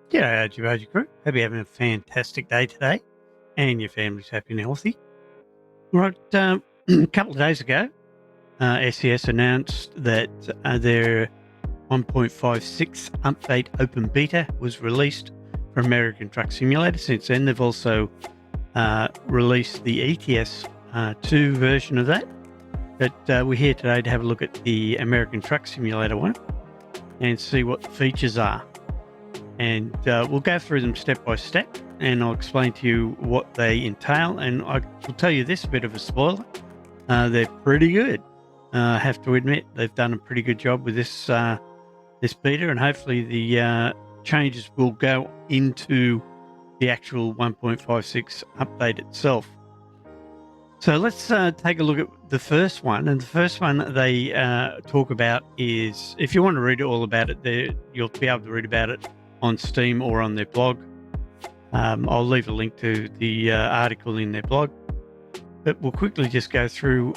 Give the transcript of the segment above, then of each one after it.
G'day, RG Bargy crew. Hope you're having a fantastic day today and your family's happy and healthy. Right, a couple of days ago, SES announced that their 1.56 update open beta was released for American Truck Simulator. Since then, they've also released the ETS 2 version of that. But we're here today to have a look at the American Truck Simulator one and see what the features are. And we'll go through them step by step, and I'll explain to you what they entail. And I will tell you this, a bit of a spoiler, they're pretty good. I have to admit, they've done a pretty good job with this this beta, and hopefully the changes will go into the actual 1.56 update itself. So let's take a look at the first one. And the first one they talk about is, if you want to read all about it, there you'll be able to read about it on Steam or on their blog. I'll leave a link to the article in their blog, but we'll quickly just go through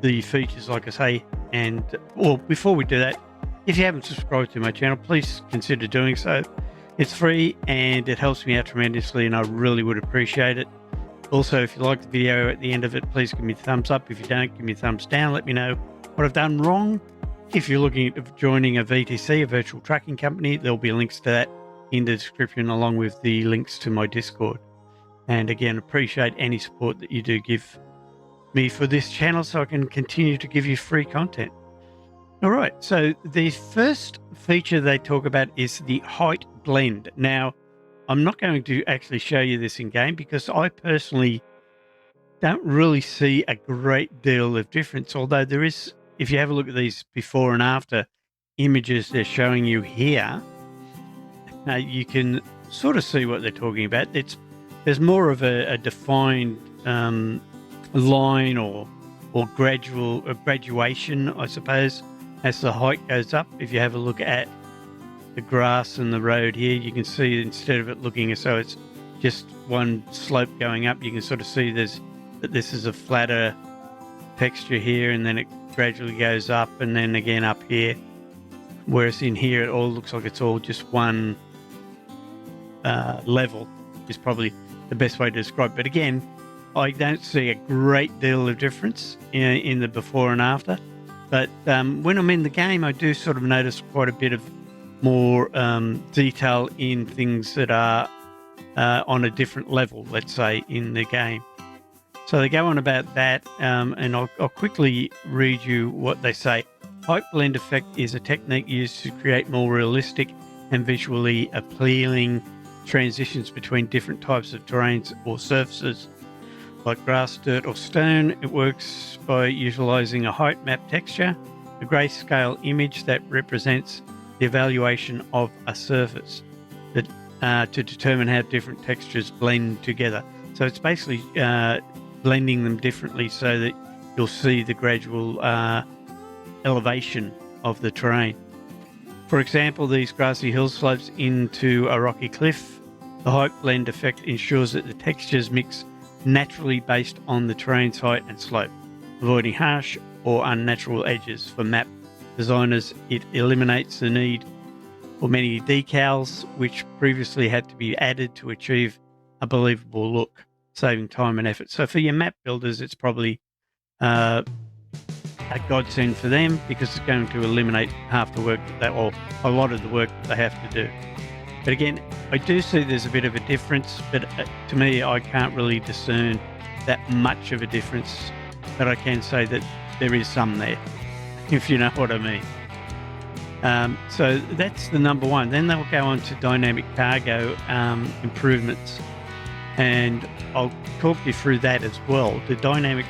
the features, like I say. And well, before we do that, if you haven't subscribed to my channel, please consider doing so. It's free and it helps me out tremendously, and I really would appreciate it. Also, if you like the video at the end of it, please give me a thumbs up. If you don't, give me a thumbs down. Let me know what I've done wrong. If you're looking at joining a VTC, a virtual trucking company, there'll be links to that in the description, along with the links to my Discord. And again, appreciate any support that you do give me for this channel so I can continue to give you free content. All right, so the first feature they talk about is the height blend. Now, I'm not going to actually show you this in game because I personally don't really see a great deal of difference, although there is. If you have a look at these before and after images they're showing you here, you can sort of see what they're talking about. There's more of a defined line or graduation, I suppose, as the height goes up. If you have a look at the grass and the road here, you can see instead of it looking as though it's just one slope going up, you can sort of see that this is a flatter texture here, and then it gradually goes up and then again up here, whereas in here it all looks like it's all just one level is probably the best way to describe it. But again, I don't see a great deal of difference in the before and after, but when I'm in the game I do sort of notice quite a bit of more detail in things that are on a different level, let's say, in the game. So they go on about that, and I'll quickly read you what they say. Height blend effect is a technique used to create more realistic and visually appealing transitions between different types of terrains or surfaces, like grass, dirt, or stone. It works by utilizing a height map texture, a grayscale image that represents the evaluation of a surface, that to determine how different textures blend together. So it's basically blending them differently so that you'll see the gradual elevation of the terrain. For example, these grassy hill slopes into a rocky cliff. The height blend effect ensures that the textures mix naturally based on the terrain's height and slope, avoiding harsh or unnatural edges. For map designers, it eliminates the need for many decals, which previously had to be added to achieve a believable look, saving time and effort. So for your map builders, it's probably a godsend for them, because it's going to eliminate half the work or a lot of the work that they have to do. But again, I do see there's a bit of a difference, but to me, I can't really discern that much of a difference, but I can say that there is some there, if you know what I mean. So that's the number one. Then they'll go on to dynamic cargo improvements, and I'll talk you through that as well. The dynamic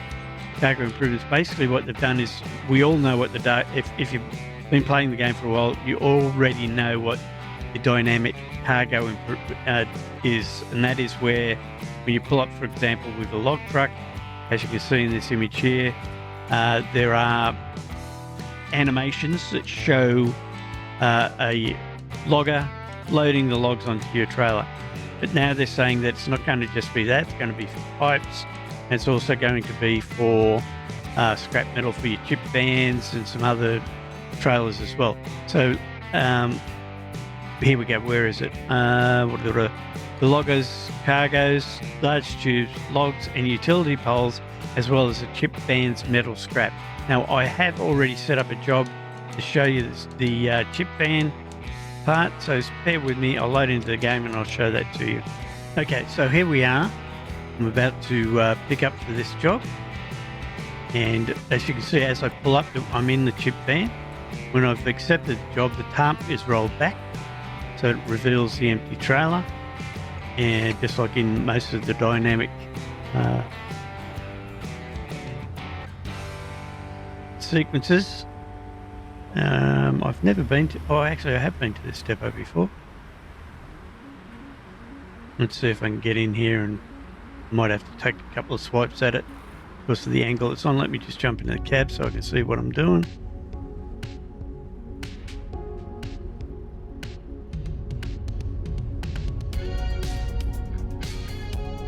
cargo improvements, basically what they've done is, we all know what if you've been playing the game for a while, you already know what the dynamic cargo is, and that is where, when you pull up, for example, with a log truck, as you can see in this image here, there are animations that show a logger loading the logs onto your trailer. But now they're saying that it's not going to just be that, it's going to be for pipes, and it's also going to be for scrap metal for your chip vans and some other trailers as well. So here we go. Where is it? What are the loggers, cargoes, large tubes, logs, and utility poles, as well as the chip van's metal scrap. Now, I have already set up a job to show you the chip van part, so bear with me. I'll load into the game and I'll show that to you. Okay, so here we are. I'm about to pick up for this job, and as you can see, as I pull up, I'm in the chip van. When I've accepted the job, the tarp is rolled back, so it reveals the empty trailer, and just like in most of the dynamic sequences, I've never been to, oh actually I have been to this depot before. Let's see if I can get in here, and I might have to take a couple of swipes at it because of the angle it's on. Let me just jump into the cab so I can see what I'm doing.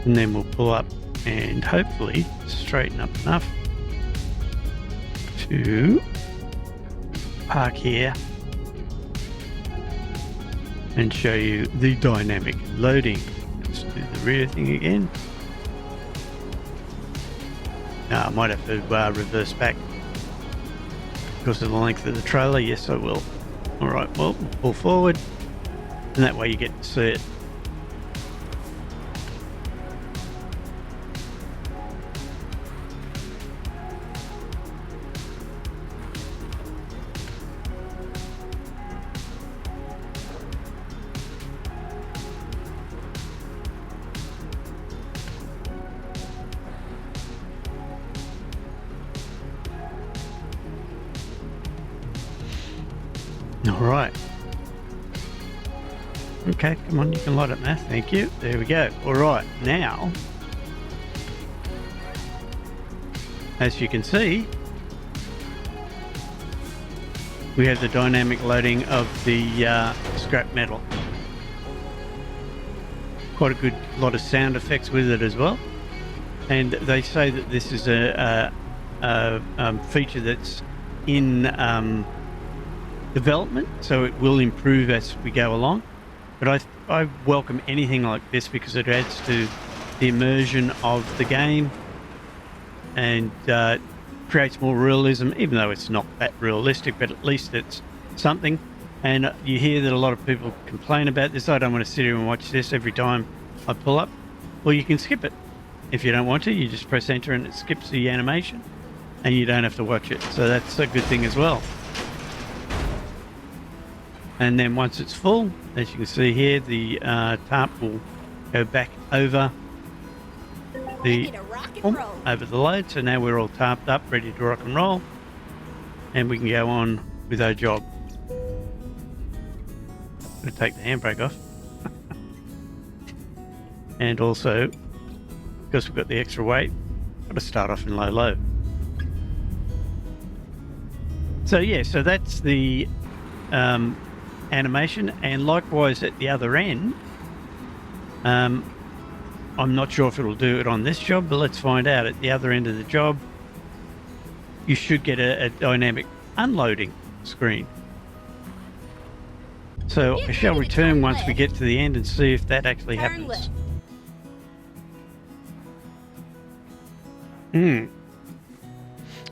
And then we'll pull up and hopefully straighten up enough to park here and show you the dynamic loading. Let's do the rear thing again. I might have to reverse back because of the length of the trailer. Yes, I will. All right, well, pull forward, and that way you get to see it. All right. Okay, come on, you can light it now. Thank you. There we go. All right, now, as you can see, we have the dynamic loading of the scrap metal. Quite a good lot of sound effects with it as well. And they say that this is a feature that's in development, so it will improve as we go along. But I welcome anything like this because it adds to the immersion of the game and creates more realism, even though it's not that realistic, but at least it's something. And you hear that a lot of people complain about this. I don't want to sit here and watch this every time I pull up. Well, you can skip it. If you don't want to, you just press enter and it skips the animation and you don't have to watch it. So that's a good thing as well. And then once it's full, as you can see here, the tarp will go back over the load. So now we're all tarped up, ready to rock and roll, and we can go on with our job. I'm going to take the handbrake off. And also, because we've got the extra weight, got to start off in low. So yeah, so that's the animation, and likewise at the other end, I'm not sure if it'll do it on this job, but let's find out. At the other end of the job, you should get a dynamic unloading screen. So I shall return once we get to the end and see if that actually happens.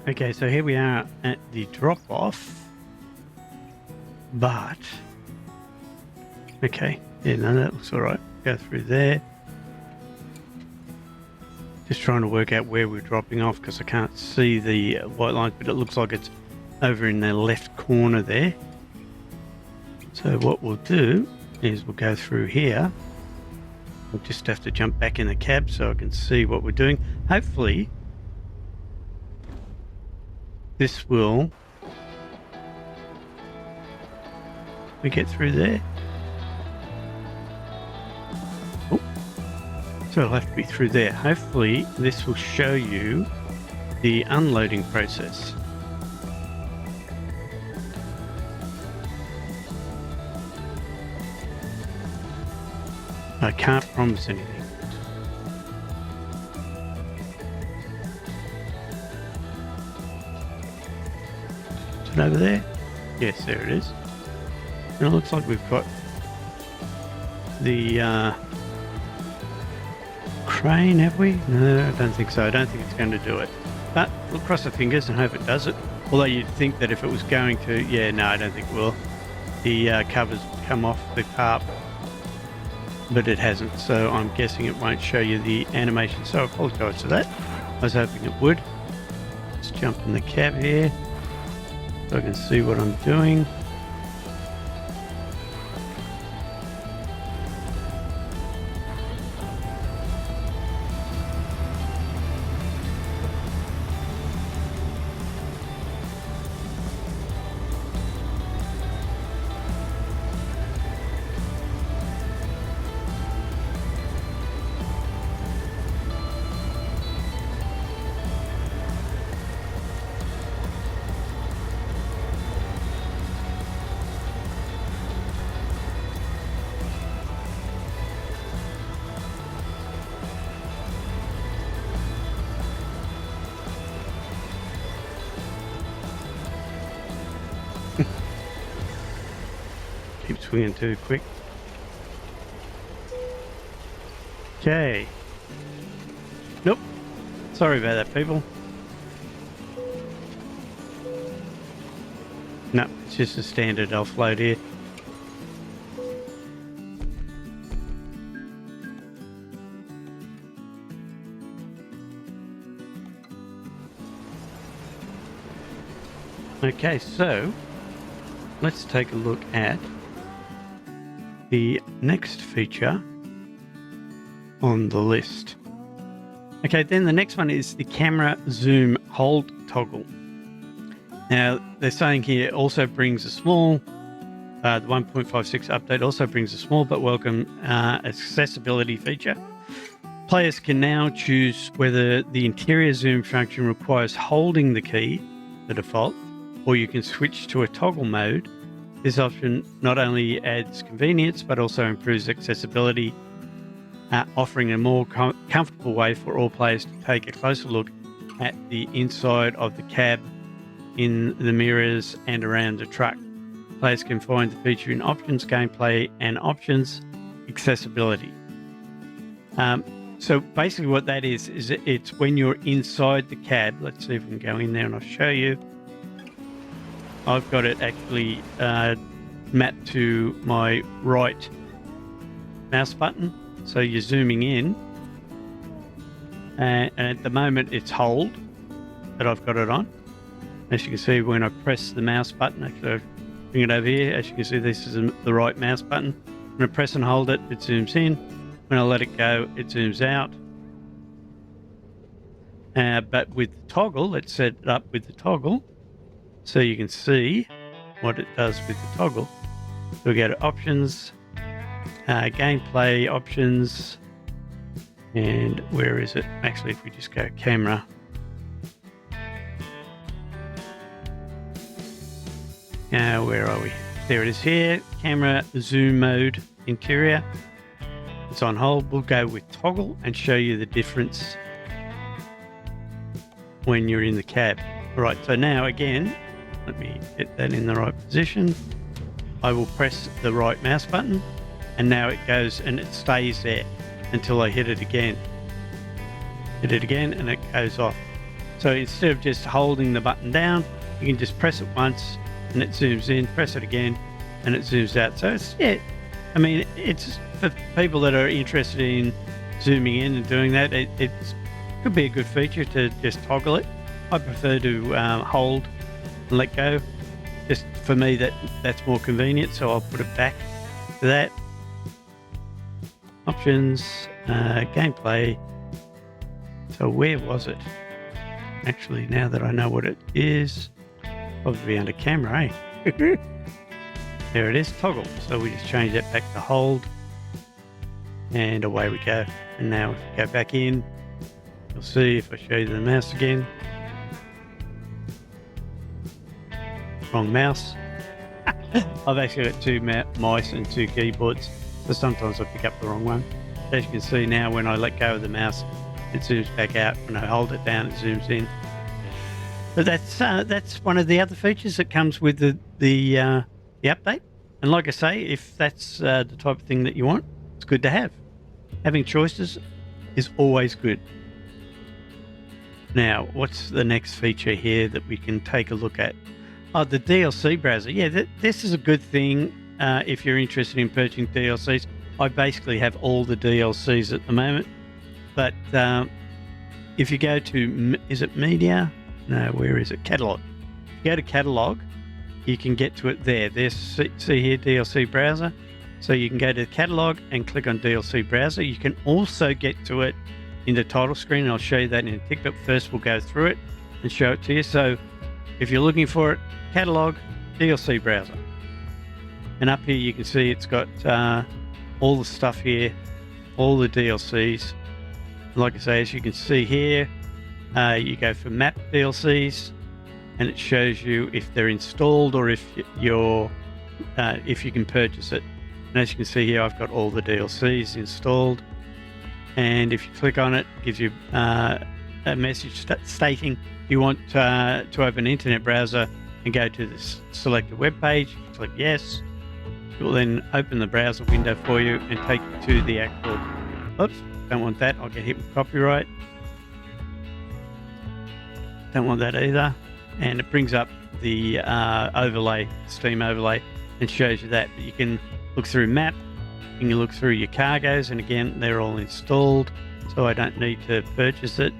Okay, so here we are at the drop-off, but okay, yeah, no, that looks all right. Go through there. Just trying to work out where we're dropping off because I can't see the white lines, but it looks like it's over in the left corner there. So what we'll do is we'll go through here. We'll just have to jump back in the cab so I can see what we're doing. Hopefully this will, we get through there. Oh, so it'll have to be through there. Hopefully this will show you the unloading process. I can't promise anything. Is it over there? Yes, there it is. And it looks like we've got the crane, have we? No, I don't think so. I don't think it's going to do it. But we'll cross our fingers and hope it does it. Although you'd think that if it was going to... Yeah, no, I don't think it will. The covers come off the tarp, but it hasn't. So I'm guessing it won't show you the animation. So I apologise for that. I was hoping it would. Let's jump in the cab here so I can see what I'm doing. Keep swinging too quick. Okay. Nope. Sorry about that, people. No, it's just a standard offload here. Okay, so let's take a look at the next feature on the list. Okay, then the next one is the camera zoom hold toggle. Now, they're saying here it also brings a small, the 1.56 update also brings a small but welcome accessibility feature. Players can now choose whether the interior zoom function requires holding the key, the default, or you can switch to a toggle mode. This option not only adds convenience, but also improves accessibility, offering a more comfortable way for all players to take a closer look at the inside of the cab, in the mirrors, and around the truck. Players can find the feature in Options, Gameplay, and Options, Accessibility. So basically what that is it's when you're inside the cab. Let's see if we can go in there and I'll show you. I've got it actually mapped to my right mouse button. So you're zooming in, and at the moment it's hold that I've got it on. As you can see, when I press the mouse button, actually I'll bring it over here. As you can see, this is the right mouse button. When I press and hold it, it zooms in. When I let it go, it zooms out. But with the toggle, let's set it up with the toggle, so you can see what it does with the toggle. So we go to Options, Gameplay, Options, and where is it? Actually, if we just go Camera. Where are we? There it is here. Camera zoom mode, interior. It's on hold. We'll go with toggle and show you the difference when you're in the cab. All right, so now again, let me get that in the right position. I will press the right mouse button, and now it goes and it stays there until I hit it again. Hit it again and it goes off. So instead of just holding the button down, you can just press it once and it zooms in, press it again and it zooms out. So it's, yeah, I mean, it's for people that are interested in zooming in and doing that, it could be a good feature to just toggle it. I prefer to hold and let go. Just for me, that's more convenient, so I'll put it back to that. Options, gameplay. So where was it? Actually, now that I know what it is, probably under camera, eh? There it is, toggle. So we just change that back to hold, and away we go. And now if we go back in, you'll see if I show you the mouse again. Wrong mouse. I've actually got two mice and two keyboards, so sometimes I pick up the wrong one. As you can see now, when I let go of the mouse, it zooms back out. When I hold it down, it zooms in. But that's one of the other features that comes with the update. And like I say, if that's the type of thing that you want, it's good to have. Having choices is always good. Now, what's the next feature here that we can take a look at? Oh, the DLC browser. Yeah, this is a good thing if you're interested in purchasing DLCs. I basically have all the DLCs at the moment. But if you go to, is it media? No, where is it? Catalog. If you go to catalog, you can get to it there. There's, see here, DLC browser. So you can go to the catalog and click on DLC browser. You can also get to it in the title screen, and I'll show you that in a tick, but first we'll go through it and show it to you. So if you're looking for it, catalog, DLC browser. And up here you can see it's got all the stuff here, all the DLCs. Like I say, as you can see here, you go for map DLCs, and it shows you if they're installed or if you can purchase it. And as you can see here, I've got all the DLCs installed. And if you click on it, it gives you a message stating you want to open an internet browser and go to the selected web page. Click yes. It will then open the browser window for you and take you to the actual. Oops, don't want that. I'll get hit with copyright. Don't want that either. And it brings up the overlay, Steam overlay, and shows you that. But you can look through map. You can look through your cargoes, and again, they're all installed, so I don't need to purchase it.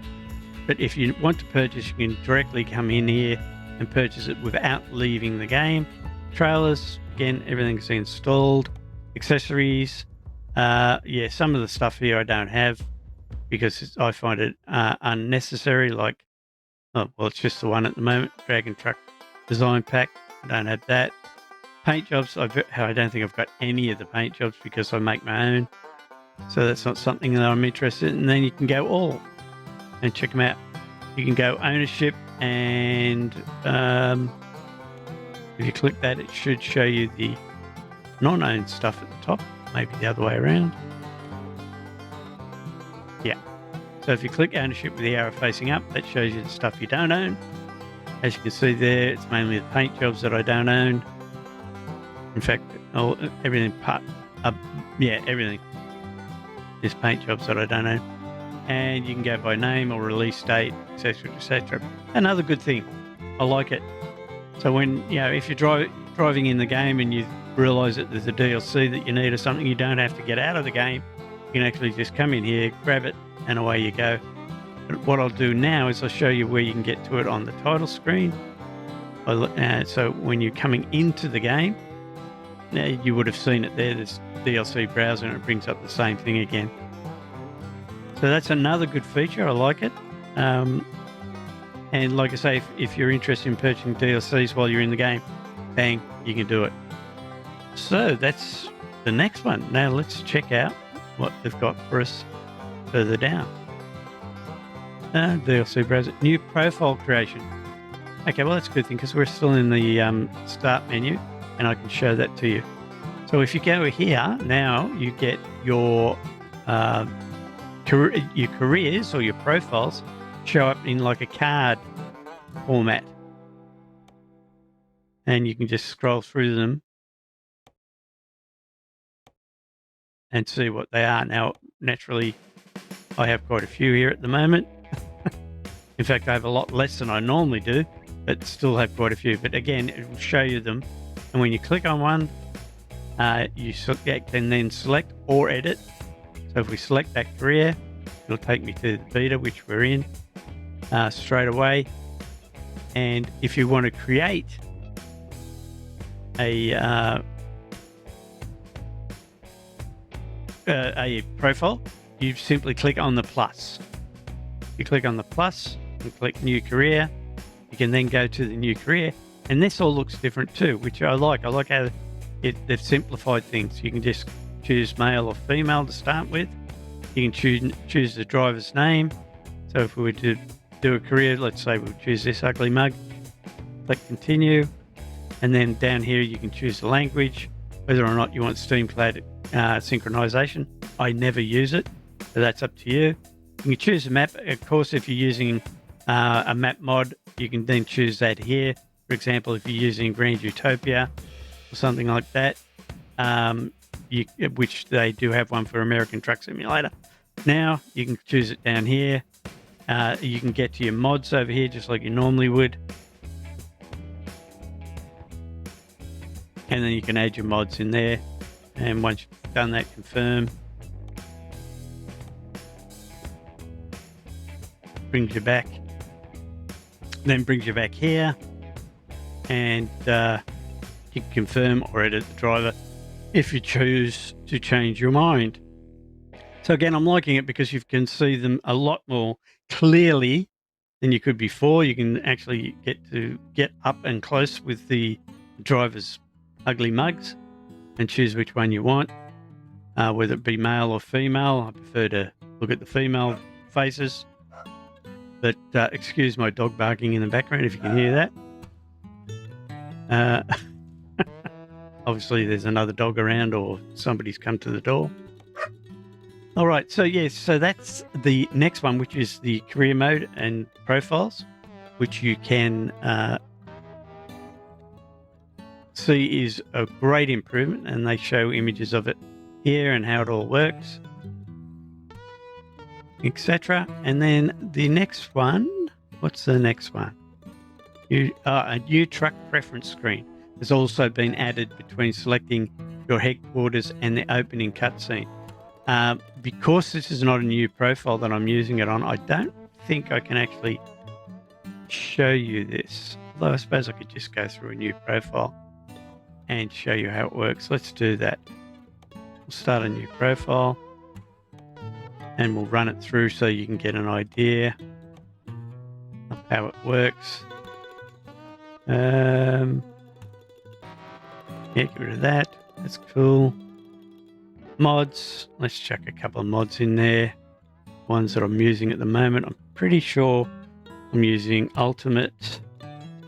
But if you want to purchase, you can directly come in here and purchase it without leaving the game. Trailers, again, everything's installed. Accessories, yeah, some of the stuff here I don't have because I find it unnecessary. Like, oh, well, it's just the one at the moment, Dragon Truck Design Pack. I don't have that. Paint jobs, I don't think I've got any of the paint jobs because I make my own. So that's not something that I'm interested in. And then you can go all and check them out. You can go ownership, and if you click that, it should show you the non-owned stuff at the top. Maybe the other way around. Yeah. So if you click ownership with the arrow facing up, that shows you the stuff you don't own. As you can see there, it's mainly the paint jobs that I don't own. In fact, everything everything is paint jobs that I don't own. And you can go by name or release date, etc., etc. Another good thing, I like it. So when if you're driving in the game and you realise that there's a DLC that you need or something, you don't have to get out of the game. You can actually just come in here, grab it, and away you go. But what I'll do now is I'll show you where you can get to it on the title screen. So when you're coming into the game, now you would have seen it there, this DLC browser, and it brings up the same thing again. So that's another good feature. I like it. And like I say, if you're interested in purchasing DLCs while you're in the game, bang, you can do it. So that's the next one. Now let's check out what they've got for us further down. DLC browser, new profile creation. Okay, well, that's a good thing because we're still in the start menu, and I can show that to you. So if you go here, now you get your careers or your profiles show up in like a card format. And you can just scroll through them and see what they are. Now, naturally, I have quite a few here at the moment. In fact, I have a lot less than I normally do, but still have quite a few. But again, it will show you them. And when you click on one, you can then select or edit. So if we select that career, it'll take me to the beta, which we're in straight away. And if you want to create a profile, you simply click on the plus. You click on the plus and click new career. You can then go to the new career, and this all looks different too, which I like. I like how they've simplified things. You can just choose male or female to start with. You can choose the driver's name. So if we were to do a career, let's say we'll choose this ugly mug, click continue, and then down here you can choose the language, whether or not you want Steam Cloud synchronization. I never use it, so that's up to you. You can choose a map. Of course, if you're using a map mod, you can then choose that here. For example, if you're using Grand Utopia or something like that, which they do have one for American Truck Simulator. Now you can choose it down here. You can get to your mods over here just like you normally would. And then you can add your mods in there. And once you've done that, confirm. Brings you back. Then brings you back here. And you can confirm or edit the driver if you choose to change your mind. So again, I'm liking it because you can see them a lot more clearly than you could before. You can actually get up and close with the driver's ugly mugs and choose which one you want, whether it be male or female. I prefer to look at the female faces. But excuse my dog barking in the background if you can hear that. Obviously, there's another dog around or somebody's come to the door. All right, so yes, so that's the next one, which is the career mode and profiles, which you can see is a great improvement, and they show images of it here and how it all works, etc. And then the next one, what's the next one? A new truck preference screen has also been added between selecting your headquarters and the opening cutscene. Because this is not a new profile that I'm using it on, I don't think I can actually show you this. Although I suppose I could just go through a new profile and show you how it works. Let's do that. We'll start a new profile and we'll run it through so you can get an idea of how it works. Yeah, get rid of that. That's cool. Mods. Let's chuck a couple of mods in there. Ones that I'm using at the moment. I'm pretty sure I'm using Ultimate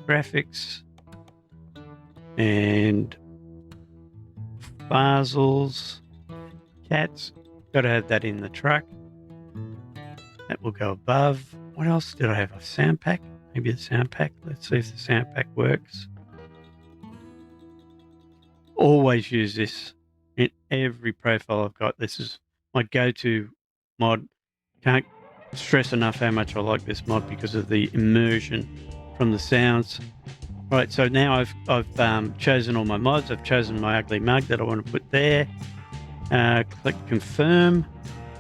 Graphics and Basels. Cats. Got to have that in the truck. That will go above. What else did I have? A sound pack? Maybe the sound pack. Let's see if the sound pack works. Always use this in every profile I've got. This is my go-to mod. Can't stress enough how much I like this mod because of the immersion from the sounds. Right, so now I've chosen all my mods. I've chosen my ugly mug that I want to put there. Click confirm,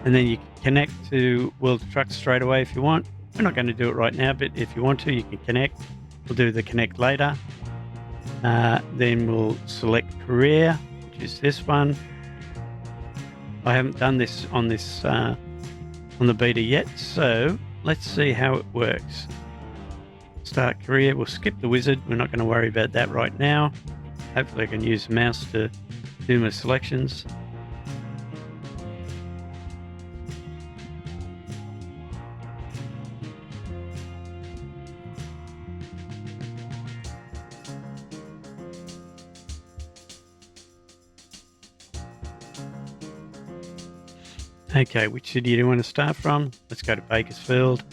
and then you can connect to World of Trucks straight away if you want. We're not going to do it right now, but if you want to, you can connect. We'll do the connect later. Then we'll select career, which is this one. I haven't done this on the beta yet, so let's see how it works. Start career. We'll skip the wizard. We're not going to worry about that right now. Hopefully I can use the mouse to do my selections. Okay, which city do you want to start from? Let's go to Bakersfield.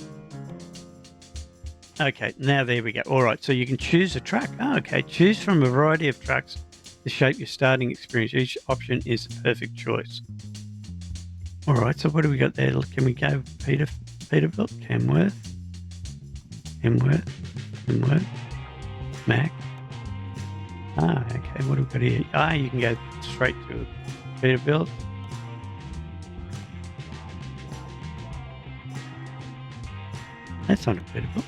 Okay, now there we go. All right, so you can choose a truck. Oh, okay, choose from a variety of trucks to shape your starting experience. Each option is a perfect choice. All right, so what do we got there? Can we go Peterbilt, Kenworth, Mack. Ah, okay, what do we got here? Ah, you can go straight to Peterbilt. That's not a Peterbilt.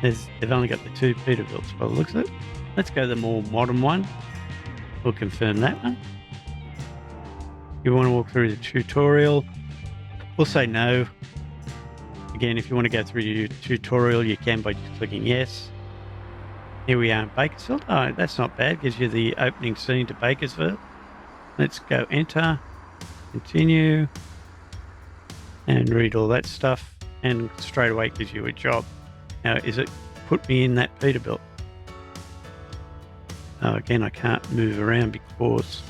They've only got the two Peterbilts by the looks of it. Let's go the more modern one. We'll confirm that one. You want to walk through the tutorial? We'll say no. Again, if you want to go through your tutorial, you can by just clicking yes. Here we are in Bakersfield. Oh, that's not bad. Gives you the opening scene to Bakersfield. Let's go enter, continue, and read all that stuff. And straight away it gives you a job. Now, is it put me in that Peterbilt? Oh, again, I can't move around because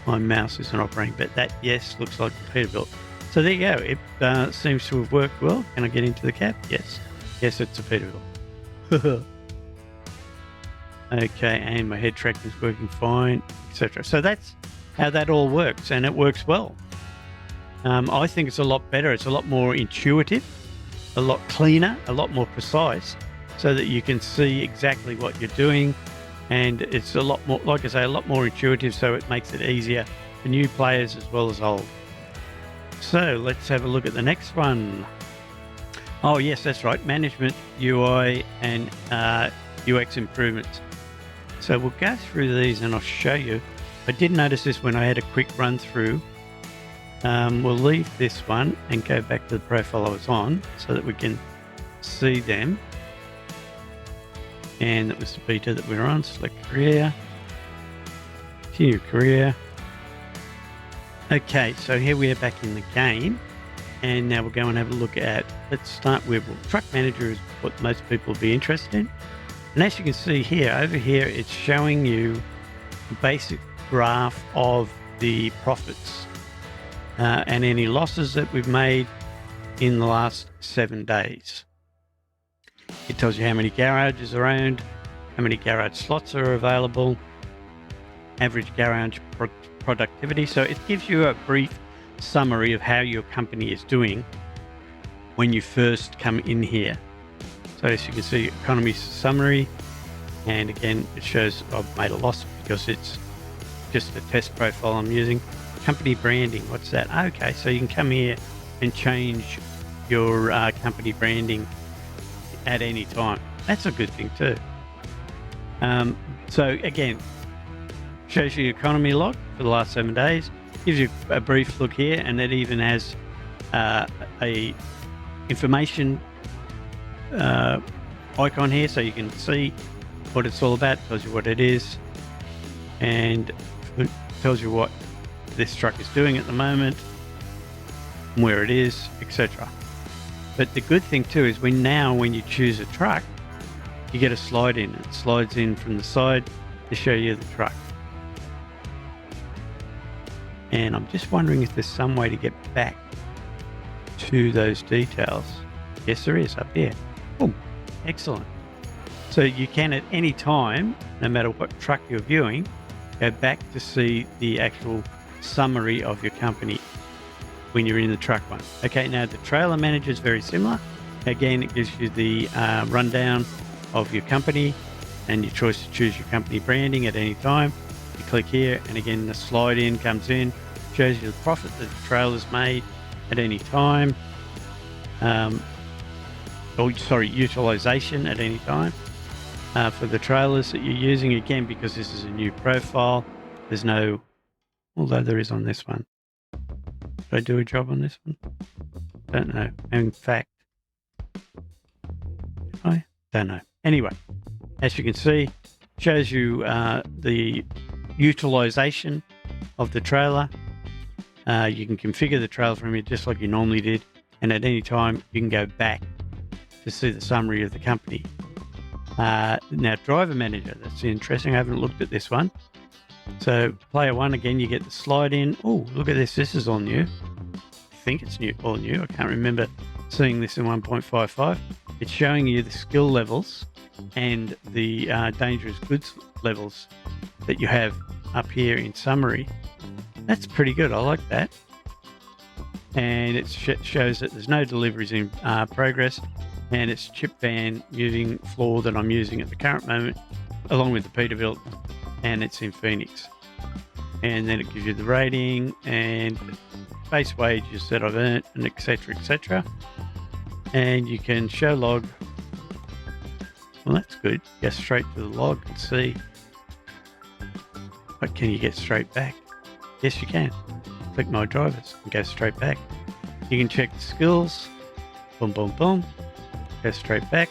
my mouse isn't operating. But that, yes, looks like the Peterbilt. So there you go. It seems to have worked well. Can I get into the cab? Yes. Yes, it's a Peterbilt. Okay, and my head tracking is working fine, etc. So that's how that all works, and it works well. I think it's a lot better. It's a lot more intuitive, a lot cleaner, a lot more precise, so that you can see exactly what you're doing. And it's a lot more, like I say, a lot more intuitive, so it makes it easier for new players as well as old. So let's have a look at the next one. Oh, yes, that's right. Management, UI, and UX improvements. So we'll go through these and I'll show you. I did notice this when I had a quick run through. We'll leave this one and go back to the profile I was on so that we can see them. And that was the beta that we were on. Select career, continue career. Okay, so here we are back in the game. And now we'll go and have a look at, let's start with, well, truck manager is what most people will be interested in. And as you can see here, over here, it's showing you a basic graph of the profits and any losses that we've made in the last 7 days. It tells you how many garages are owned, how many garage slots are available, average garage productivity. So it gives you a brief summary of how your company is doing when you first come in here. So as you can see, economy summary, and again it shows I've made a loss because it's just a test profile I'm using. Company branding, what's that? Okay, so you can come here and change your company branding at any time. That's a good thing too. So again, shows you economy log for the last 7 days, gives you a brief look here, and it even has a information icon here so you can see what it's all about. Tells you what it is and it tells you what this truck is doing at the moment, where it is, etc. But the good thing too is when you choose a truck, you get a slide in. It slides in from the side to show you the truck. And I'm just wondering if there's some way to get back to those details. Yes, there is, up here. Oh, excellent. So you can at any time, no matter what truck you're viewing, go back to see the actual summary of your company when you're in the truck one. Okay, now the trailer manager is very similar. Again, it gives you the rundown of your company and your choice to choose your company branding at any time. You click here, and again, the slide in comes in, shows you the profit that the trailer's made at any time. Utilization at any time for the trailers that you're using. Again, because this is a new profile, there's no, although there is on this one. Did I do a job on this one? Don't know. In fact, I don't know. Anyway, as you can see, shows you the utilization of the trailer. You can configure the trailer from here just like you normally did, and at any time you can go back to see the summary of the company. Now, driver manager, that's interesting. I haven't looked at this one. So player one, again, you get the slide in. Oh, look at this. This is all new. I think it's all new. I can't remember seeing this in 1.55. It's showing you the skill levels and the dangerous goods levels that you have up here in summary. That's pretty good. I like that. And it shows that there's no deliveries in progress, and it's chip van moving floor that I'm using at the current moment, along with the Peterbilt, and it's in Phoenix. And then it gives you the rating and base wages that I've earned, and etc, etc. And you can show log. Well, that's good. Go straight to the log and see. But can you get straight back? Yes, you can. Click my drivers and go straight back. You can check the skills. Boom, boom, boom. Go straight back.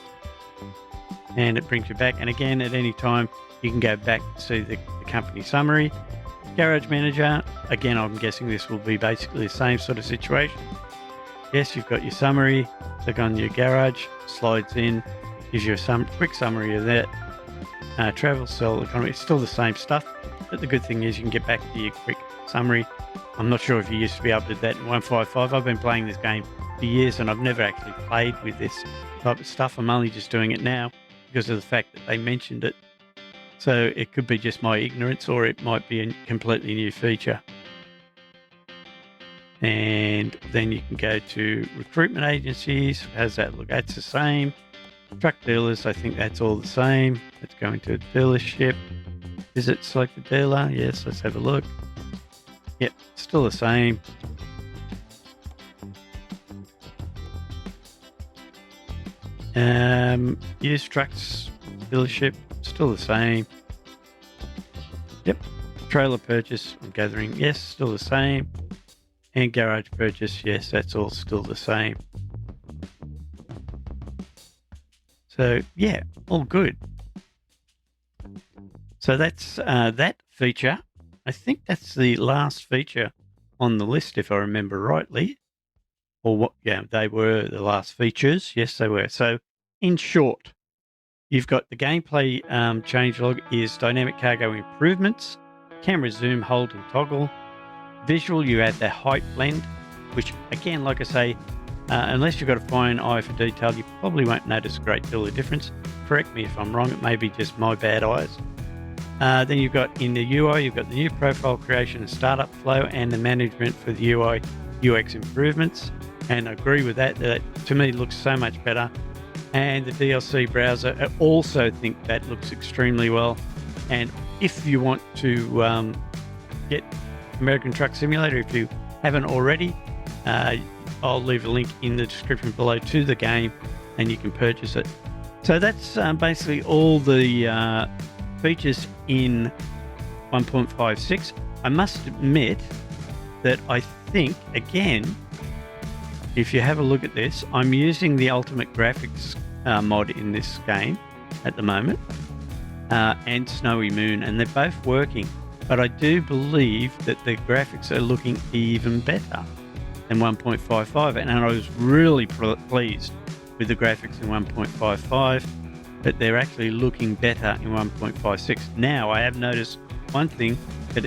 And it brings you back. And again, at any time, you can go back to see the company summary. Garage manager. Again, I'm guessing this will be basically the same sort of situation. Yes, you've got your summary. Click on your garage. Slides in. Gives you a quick summary of that. Travel, sell, economy. It's still the same stuff. But the good thing is you can get back to your quick summary. I'm not sure if you used to be able to do that in 155. I've been playing this game for years and I've never actually played with this type of stuff. I'm only just doing it now because of the fact that they mentioned it So it could be just my ignorance, or it might be a completely new feature. And then you can go to recruitment agencies. How's that look? That's the same. Truck dealers, I think that's all the same. Let's go into a dealership. Is it select a dealer? Yes, let's have a look. Yep, still the same. Used trucks dealership, still the same. Yep. Trailer purchase, I'm gathering, yes, still the same. And garage purchase, yes, that's all still the same. So yeah, all good. So that's that feature. I think that's the last feature on the list, if I remember rightly. Or what? Yeah, they were the last features. Yes, they were. So in short, you've got the gameplay changelog is dynamic cargo improvements, camera zoom, hold and toggle. Visual, you add the height blend, which again, like I say, unless you've got a fine eye for detail, you probably won't notice a great deal of difference. Correct me if I'm wrong, it may be just my bad eyes. Then you've got in the UI, you've got the new profile creation and startup flow and the management for the UI UX improvements. And I agree with that. That to me looks so much better. And the DLC browser, I also think that looks extremely well. And if you want to get American Truck Simulator, if you haven't already, I'll leave a link in the description below to the game and you can purchase it. So that's basically all the features in 1.56. I must admit that I think, again, if you have a look at this, I'm using the Ultimate Graphics mod in this game at the moment, and Snowy Moon, and they're both working. But I do believe that the graphics are looking even better than 1.55, and I was really pleased with the graphics in 1.55, but they're actually looking better in 1.56. Now, I have noticed one thing, that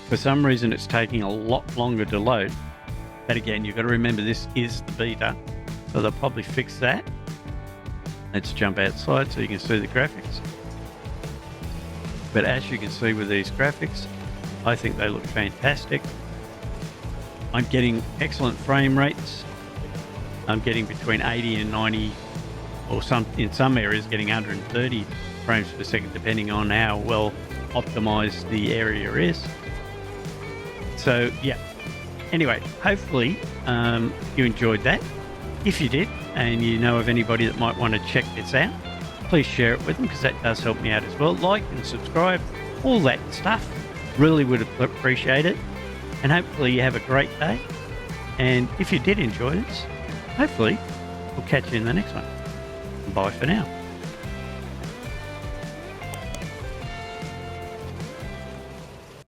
for some reason it's taking a lot longer to load. But again, you've got to remember this is the beta, so they'll probably fix that. Let's jump outside so you can see the graphics. But as you can see with these graphics, I think they look fantastic. I'm getting excellent frame rates. I'm getting between 80 and 90, or in some areas getting 130 frames per second, depending on how well optimized the area is. So yeah. Anyway, hopefully you enjoyed that. If you did, and you know of anybody that might want to check this out, please share it with them, because that does help me out as well. Like and subscribe, all that stuff. Really would appreciate it. And hopefully you have a great day. And if you did enjoy this, hopefully we'll catch you in the next one. Bye for now.